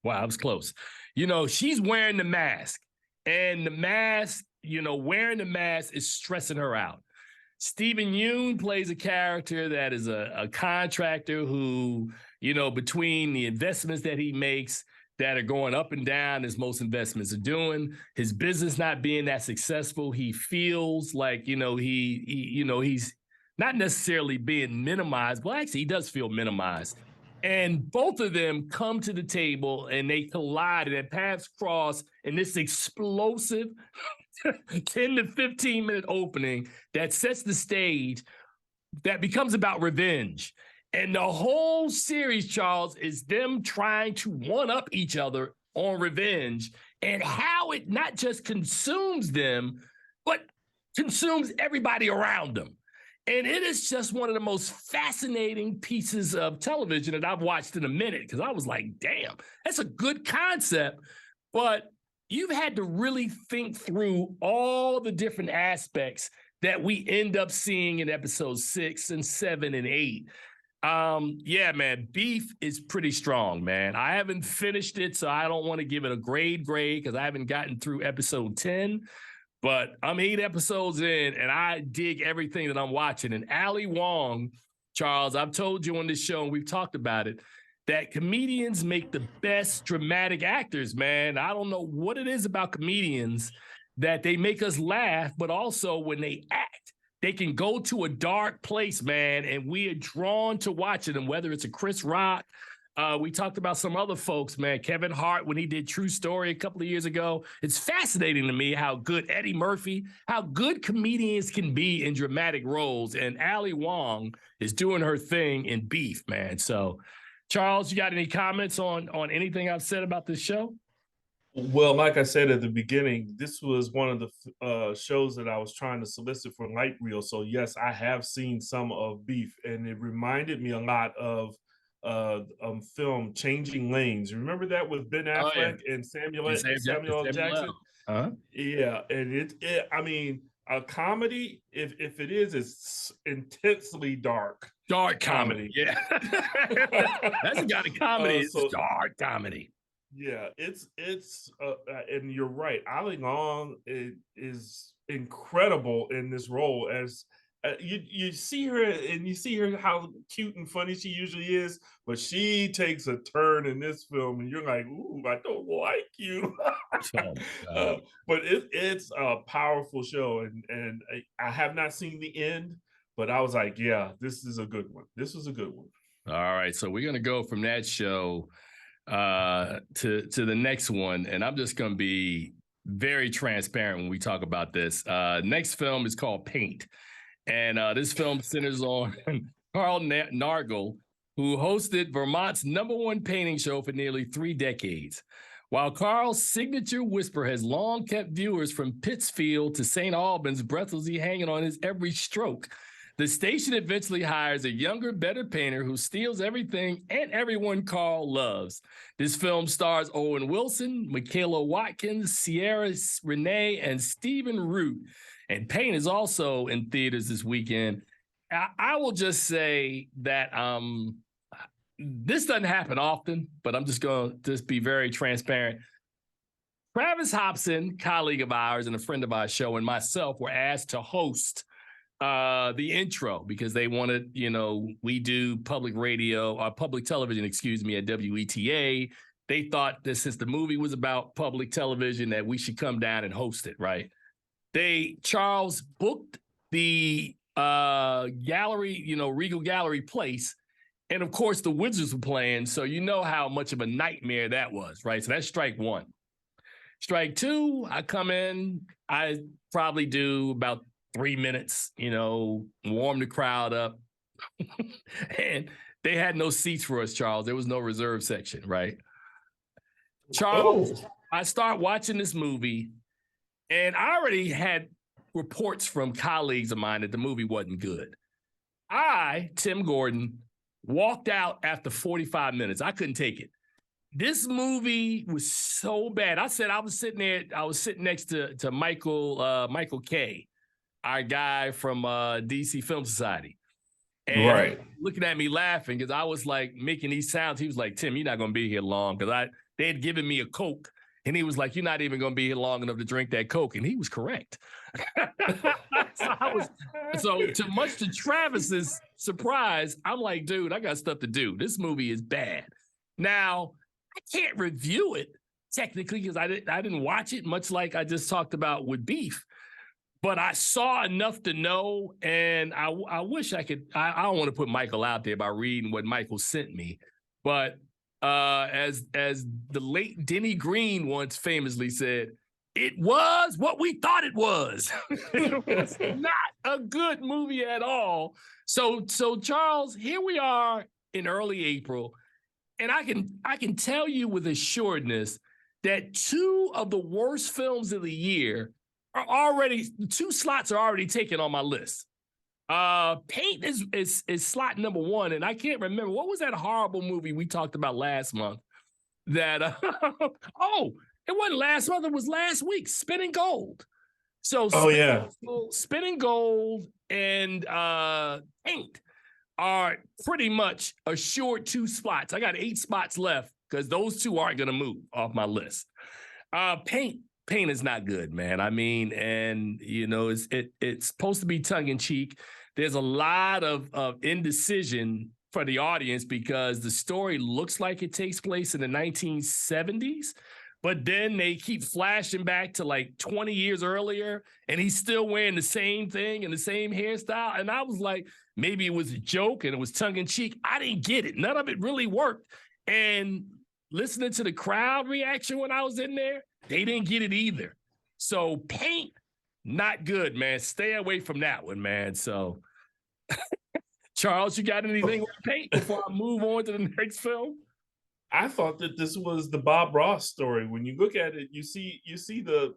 Wow, I was close. You know, she's wearing the mask, and the mask, you know, wearing the mask is stressing her out. Stephen Yeun plays a character that is a contractor who, between the investments that he makes that are going up and down, as most investments are doing, his business not being that successful, he feels like, he's not necessarily being minimized. Well, actually, he does feel minimized. And both of them come to the table and they collide and their paths cross in this explosive 10 to 15 minute opening that sets the stage that becomes about revenge. And the whole series, Charles, is them trying to one-up each other on revenge and how it not just consumes them, but consumes everybody around them. And it is just one of the most fascinating pieces of television that I've watched in a minute, because I was like, damn, that's a good concept, but you've had to really think through all the different aspects that we end up seeing in episodes 6 and 7 and 8. Yeah, man, Beef is pretty strong, man. I haven't finished it, so I don't want to give it a grade because I haven't gotten through episode 10. But I'm 8 episodes in, and I dig everything that I'm watching. And Ali Wong, Charles, I've told you on this show, and we've talked about it, that comedians make the best dramatic actors, man. I don't know what it is about comedians that they make us laugh, but also when they act, they can go to a dark place, man, and we are drawn to watching them, whether it's a Chris Rock. We talked about some other folks, man. Kevin Hart, when he did True Story a couple of years ago. It's fascinating to me how good Eddie Murphy, how good comedians can be in dramatic roles. And Ali Wong is doing her thing in Beef, man. So, Charles, you got any comments on anything I've said about this show? Well, like I said at the beginning, this was one of the shows that I was trying to solicit for Light Reel. So yes, I have seen some of Beef, and it reminded me a lot of film Changing Lanes. Remember that with Ben Affleck and Samuel L. Jackson? Uh-huh. Yeah, and I mean, a comedy, if it is, it's intensely dark. Dark comedy. Yeah. That's a kind of comedy. It's dark comedy. Yeah, it's and you're right. Ali Long is incredible in this role as you see her and you see her how cute and funny she usually is, but she takes a turn in this film and you're like, ooh, I don't like you. But it's a powerful show, and I have not seen the end, but I was like, yeah, this is a good one. This was a good one. All right, so we're gonna go from that show to the next one, and I'm just gonna be very transparent when we talk about this. Next film is called Paint, and this film centers on Carl Nargle, who hosted Vermont's #1 painting show for nearly 3 decades. While Carl's signature whisper has long kept viewers from Pittsfield to St. Albans breathlessly hanging on his every stroke, the station eventually hires a younger, better painter who steals everything and everyone Carl loves. This film stars Owen Wilson, Michaela Watkins, Sierra Renee, and Stephen Root. And Paint is also in theaters this weekend. I will just say that this doesn't happen often, but I'm just going to be very transparent. Travis Hobson, colleague of ours and a friend of our show, and myself were asked to host the intro because they wanted, we do public radio or public television, at WETA. They thought that since the movie was about public television that we should come down and host it, right? Charles booked the gallery, Regal Gallery Place. And of course the Wizards were playing. So you know how much of a nightmare that was, right? So that's strike 1. Strike 2, I come in, I probably do about 3 minutes, warm the crowd up. And they had no seats for us, Charles. There was no reserve section, right? Charles, I start watching this movie, and I already had reports from colleagues of mine that the movie wasn't good. I, Tim Gordon, walked out after 45 minutes. I couldn't take it. This movie was so bad. I said I was sitting next to Michael Kay, our guy from DC Film Society. And looking at me laughing because I was like making these sounds. He was like, Tim, you're not going to be here long, because they had given me a Coke And he was like, "You're not even going to be here long enough to drink that Coke." And he was correct. So too much to Travis's surprise, I'm like, dude, I got stuff to do. This movie is bad. Now, I can't review it technically because I didn't watch it, much like I just talked about with Beef. But I saw enough to know, and I wish I could. I don't want to put Michael out there by reading what Michael sent me, but as the late Denny Green once famously said, it was what we thought it was. It was not a good movie at all. So Charles, here we are in early April, and I can tell you with assuredness that two of the worst films of the year are already, two slots are already taken on my list. Paint is slot number one, and I can't remember what was that horrible movie we talked about last month. That oh, it wasn't last month; it was last week. Spinning Gold. So, Spinning Gold and Paint are pretty much assured two spots. I got 8 spots left because those two aren't going to move off my list. Paint is not good, man. I mean, and you know, it's supposed to be tongue in cheek. There's a lot of indecision for the audience because the story looks like it takes place in the 1970s, but then they keep flashing back to like 20 years earlier, and he's still wearing the same thing and the same hairstyle. And I was like, maybe it was a joke and it was tongue in cheek. I didn't get it. None of it really worked. And listening to the crowd reaction when I was in there, they didn't get it either. So Paint, not good, man. Stay away from that one, man. So, Charles, you got anything with Paint before I move on to the next film? I thought that this was the Bob Ross story. When you look at it, you see the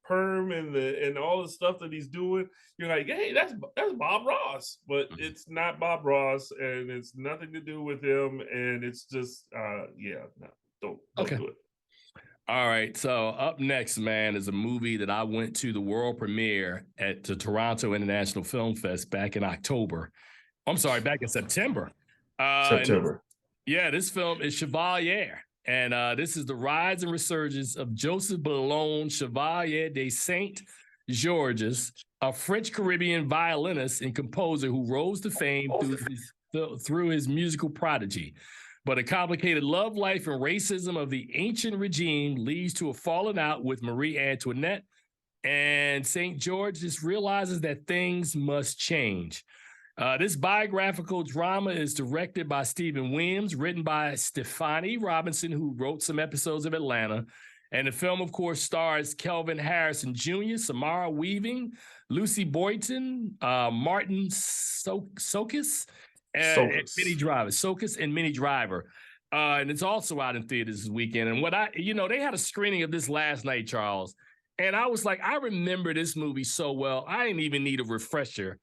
perm and all the stuff that he's doing. You're like, hey, that's Bob Ross, but it's not Bob Ross, and it's nothing to do with him. And it's just, don't do it. All right, so up next, man, is a movie that I went to the world premiere at the Toronto International Film Fest back in October. I'm sorry, back in September. This film is Chevalier, and this is the rise and resurgence of Joseph Boulogne Chevalier de Saint-Georges, a French-Caribbean violinist and composer who rose to fame through his musical prodigy. But a complicated love life and racism of the ancient regime leads to a falling out with Marie Antoinette, and St. George just realizes that things must change. This biographical drama is directed by Stephen Williams, written by Stefani Robinson, who wrote some episodes of Atlanta. And the film, of course, stars Kelvin Harrison Jr., Samara Weaving, Lucy Boynton, Martin Sokus, and Minnie Driver. Sokus and Minnie Driver. And it's also out in theaters this weekend. And they had a screening of this last night, Charles. And I was like, I remember this movie so well. I didn't even need a refresher.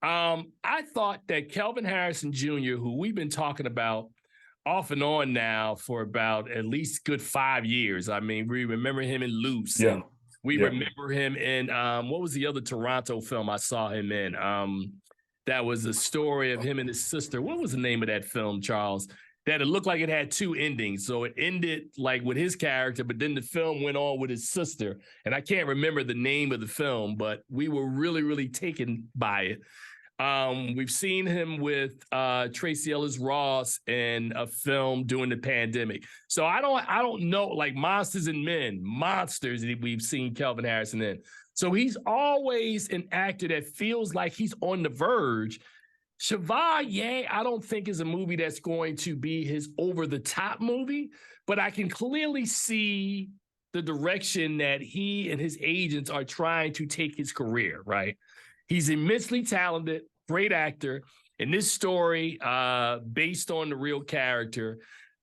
I thought that Kelvin Harrison Jr., who we've been talking about off and on now for about at least good 5 years. I mean, we remember him in Loose. Yeah. And we remember him in, what was the other Toronto film I saw him in? That was a story of him and his sister. What was the name of that film, Charles? That it looked like it had 2 endings. So it ended like with his character, but then the film went on with his sister. And I can't remember the name of the film, but we were really, really taken by it. We've seen him with Tracy Ellis Ross in a film during the pandemic. So I don't know, like Monsters and Men, Monsters that we've seen Kelvin Harrison in. So he's always an actor that feels like he's on the verge. Chevalier, I don't think is a movie that's going to be his over-the-top movie, but I can clearly see the direction that he and his agents are trying to take his career, right? He's immensely talented, great actor. And this story, based on the real character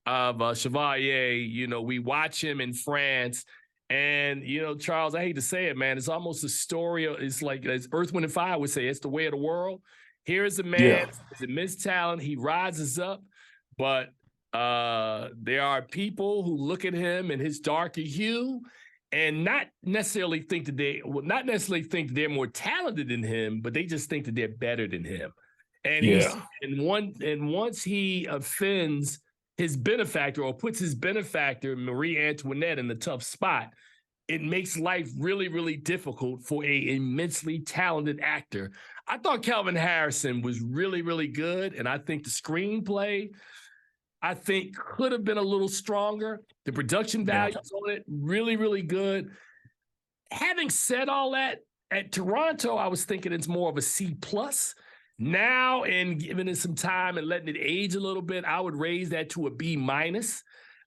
of Chevalier, we watch him in France. And, Charles, I hate to say it, man, it's almost a story. It's like, as Earth, Wind, and Fire would say, it's the way of the world. Here is a man, he's immense talent. He rises up, but there are people who look at him and his darker hue and not necessarily think that they're more talented than him, but they just think that they're better than him. And once he offends his benefactor or puts his benefactor, Marie Antoinette, in the tough spot, it makes life really, really difficult for a immensely talented actor. I thought Calvin Harrison was really, really good. And I think the screenplay, I think, could have been a little stronger. The production values on it, really, really good. Having said all that, at Toronto, I was thinking it's more of a C+. Now, and giving it some time and letting it age a little bit, I would raise that to a B-.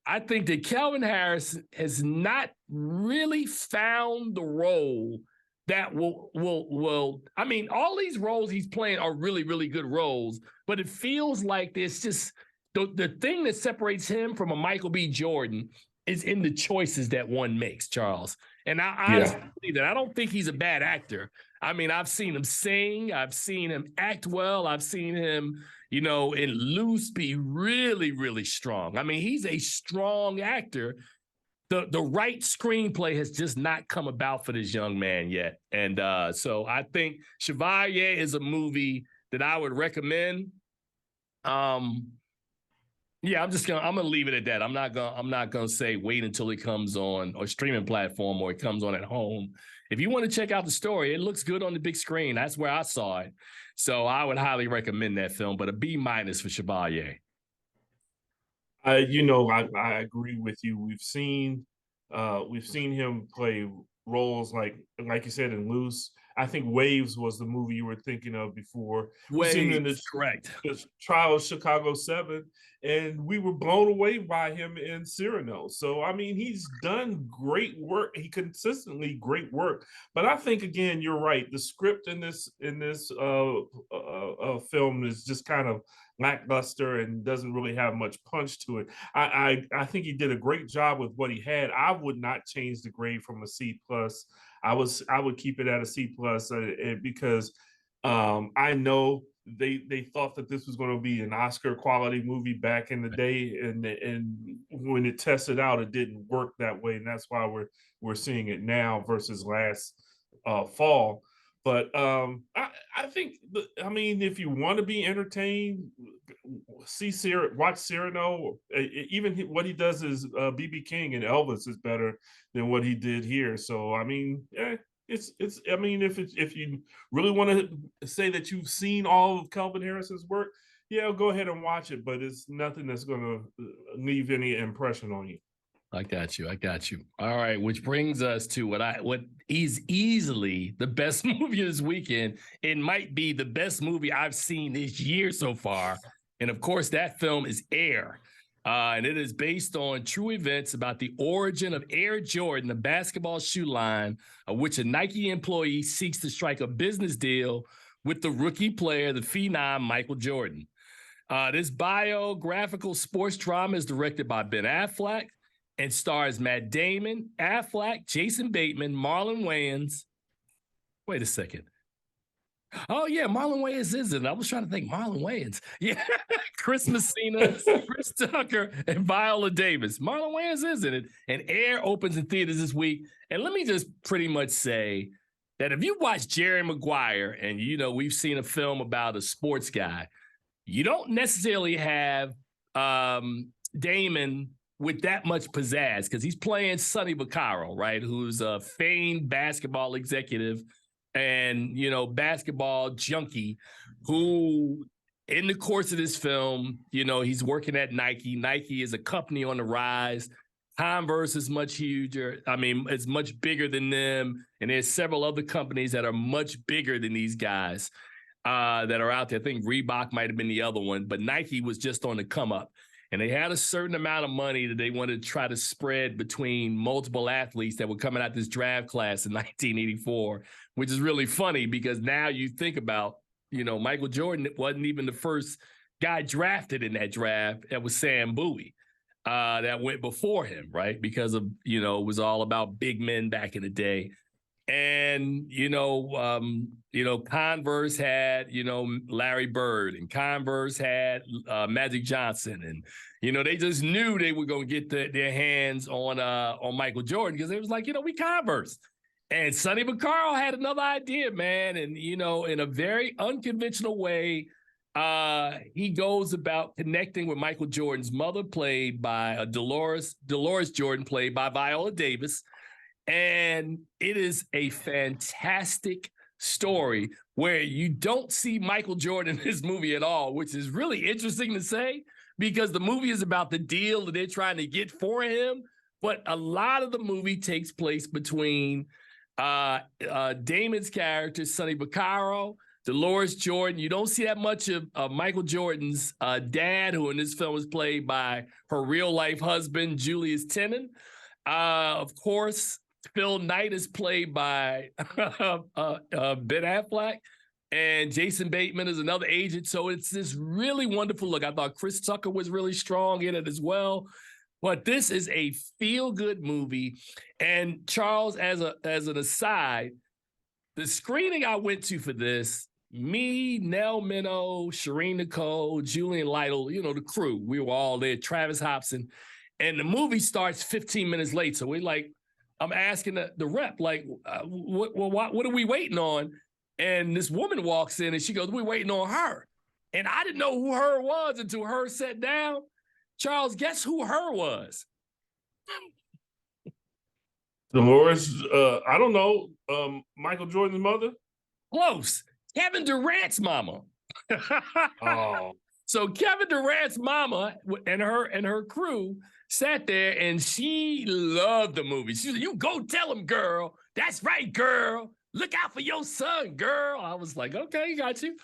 I think that Calvin Harris has not really found the role that will. I mean, all these roles he's playing are really, really good roles, but it feels like there's just the thing that separates him from a Michael B. Jordan is in the choices that one makes, Charles. And I honestly believe that. I don't think he's a bad actor. I mean, I've seen him sing. I've seen him act well. I've seen him, in Loose be really, really strong. I mean, he's a strong actor. The right screenplay has just not come about for this young man yet. And so I think Chevalier is a movie that I would recommend. Yeah, I'm gonna leave it at that. I'm not gonna say wait until it comes on or streaming platform or it comes on at home. If you want to check out the story, it looks good on the big screen. That's where I saw it. So I would highly recommend that film, but a B- for Chevalier. I agree with you. We've seen him play roles like you said in Loose. I think Waves was the movie you were thinking of before. We've seen him in correct. The Trial of Chicago 7, and we were blown away by him in Cyrano. So I mean, he's done great work. He consistently great work. But I think again, you're right. The script in this film is just kind of lackluster and doesn't really have much punch to it. I think he did a great job with what he had. I would not change the grade from a C+. I would keep it at a C+, because I know they thought that this was going to be an Oscar quality movie back in the day, and when it tested out, it didn't work that way, and that's why we're seeing it now versus last fall. But I think, if you want to be entertained, watch Cyrano. Even what he does is BB King and Elvis is better than what he did here. So it's. If you really want to say that you've seen all of Calvin Harris's work, go ahead and watch it. But it's nothing that's going to leave any impression on you. I got you. All right, which brings us to what is easily the best movie this weekend. It might be the best movie I've seen this year so far. And of course, that film is Air. And it is based on true events about the origin of Air Jordan, the basketball shoe line, of which a Nike employee seeks to strike a business deal with the rookie player, the phenom Michael Jordan. This biographical sports drama is directed by Ben Affleck and stars Matt Damon, Affleck, Jason Bateman, Marlon Wayans. Wait a second. Oh, yeah, Marlon Wayans is in it. I was trying to think Marlon Wayans. Yeah, Chris Messina, Chris Tucker, and Viola Davis. Marlon Wayans is in it. And Air opens in theaters this week. And let me just pretty much say that if you watch Jerry Maguire and, we've seen a film about a sports guy, you don't necessarily have Damon with that much pizzazz because he's playing Sonny Vaccaro, right, who's a famed basketball executive and, basketball junkie who, in the course of this film, he's working at Nike. Nike is a company on the rise. Converse is much huger. I mean, it's much bigger than them. And there's several other companies that are much bigger than these guys that are out there. I think Reebok might have been the other one, but Nike was just on the come up. And they had a certain amount of money that they wanted to try to spread between multiple athletes that were coming out this draft class in 1984, which is really funny because now you think about, Michael Jordan wasn't even the first guy drafted in that draft. That was Sam Bowie that went before him, right? Because of, it was all about big men back in the day. And, Converse had, Larry Bird, and Converse had Magic Johnson. And, they just knew they were going to get their hands on Michael Jordan because it was like, we Converse. And Sonny Vaccaro had another idea, man. And, in a very unconventional way, He goes about connecting with Michael Jordan's mother, played by Dolores Jordan, played by Viola Davis. And it is a fantastic story where you don't see Michael Jordan in this movie at all, which is really interesting to say because the movie is about the deal that they're trying to get for him. But a lot of the movie takes place between Damon's character, Sonny Vaccaro, Dolores Jordan. You don't see that much of Michael Jordan's dad, who in this film was played by her real-life husband, Julius Tenen. Of course, Phil Knight is played by Ben Affleck, and Jason Bateman is another agent. So it's this really wonderful look. I thought Chris Tucker was really strong in it as well. But this is a feel-good movie. And Charles, as an aside, the screening I went to for this, me, Nell Minow, Shireen Nicole, Julian Lytle, the crew, we were all there, Travis Hobson. And the movie starts 15 minutes late. So I'm asking the rep, like, what are we waiting on? And this woman walks in and she goes, we're waiting on her. And I didn't know who her was until her sat down. Charles, guess who her was? Dolores, I don't know, Michael Jordan's mother? Close. Kevin Durant's mama. Oh. So Kevin Durant's mama and her crew sat there and she loved the movie. She said, you go tell him, girl. That's right, girl. Look out for your son, girl. I was like, okay, got you.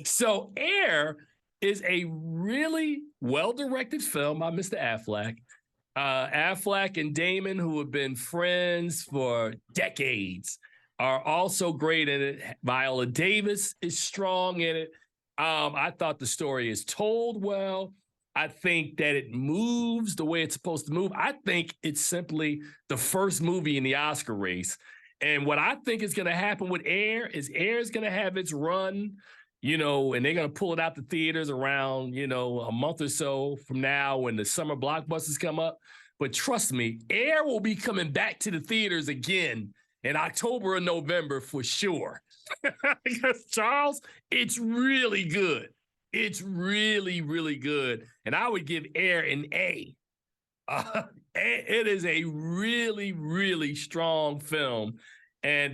So Air is a really well-directed film by Mr. Affleck. Affleck and Damon, who have been friends for decades, are also great in it. Viola Davis is strong in it. I thought the story is told well. I think that it moves the way it's supposed to move. I think it's simply the first movie in the Oscar race. And what I think is going to happen with Air is going to have its run, and they're going to pull it out the theaters around, a month or so from now when the summer blockbusters come up. But trust me, Air will be coming back to the theaters again in October or November for sure. Because, Charles, it's really good. It's really, really good. And I would give Air an A. It is a really, really strong film. And,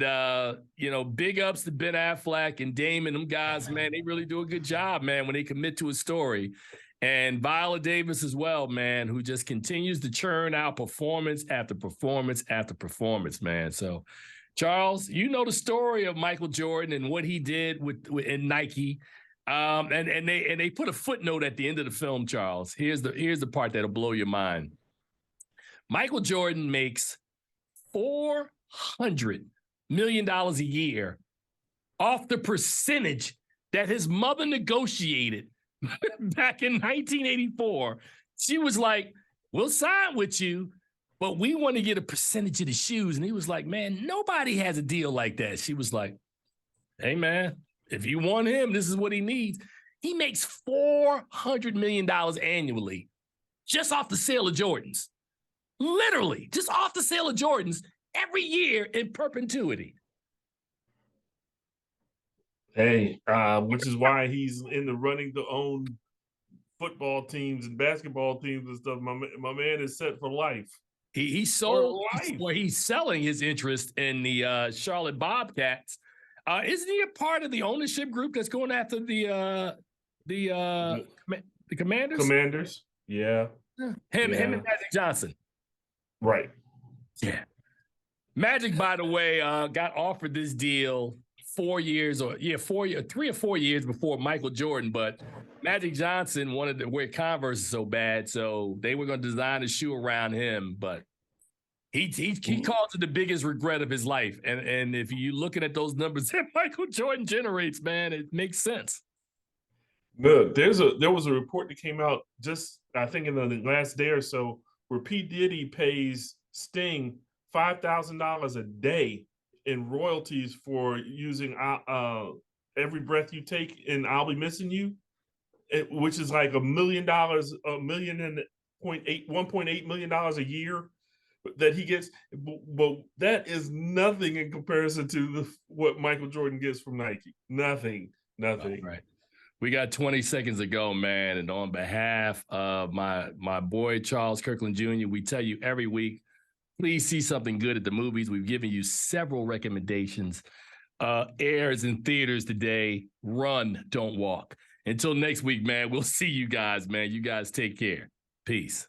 big ups to Ben Affleck and Damon. Them guys, man, they really do a good job, man, when they commit to a story. And Viola Davis as well, man, who just continues to churn out performance after performance after performance, man. So, Charles, you know the story of Michael Jordan and what he did in Nike. And they put a footnote at the end of the film, Charles. Here's the part that'll blow your mind. Michael Jordan makes $400 million a year off the percentage that his mother negotiated back in 1984. She was like, we'll sign with you, but we want to get a percentage of the shoes. And he was like, man, nobody has a deal like that. She was like, hey, man, if you want him, this is what he needs. He makes $400 million annually just off the sale of Jordans. Literally, just off the sale of Jordans every year in perpetuity. Hey, which is why he's in the running to own football teams and basketball teams and stuff. My man is set for life. He sold, or he's selling his interest in the Charlotte Bobcats. Isn't he a part of the ownership group that's going after the Commanders? Commanders, yeah. Him and Magic Johnson. Right. Yeah. Magic, by the way, got offered this deal 3 or 4 years before Michael Jordan, but Magic Johnson wanted to wear Converse so bad, so they were going to design a shoe around him, but he calls it the biggest regret of his life. And if you're looking at those numbers that Michael Jordan generates, man, it makes sense. Look, there was a report that came out just, I think, in the last day or so, where P. Diddy pays Sting $5,000 a day in royalties for using Every Breath You Take in I'll Be Missing You, which is like $1.8 million a year that he gets. But that is nothing in comparison to what Michael Jordan gets from Nike. Nothing. Right. We got 20 seconds to go, man. And on behalf of my boy, Charles Kirkland Jr., we tell you every week, please see something good at the movies. We've given you several recommendations. Airs in theaters today. Run, don't walk. Until next week, man, we'll see you guys, man. You guys take care. Peace.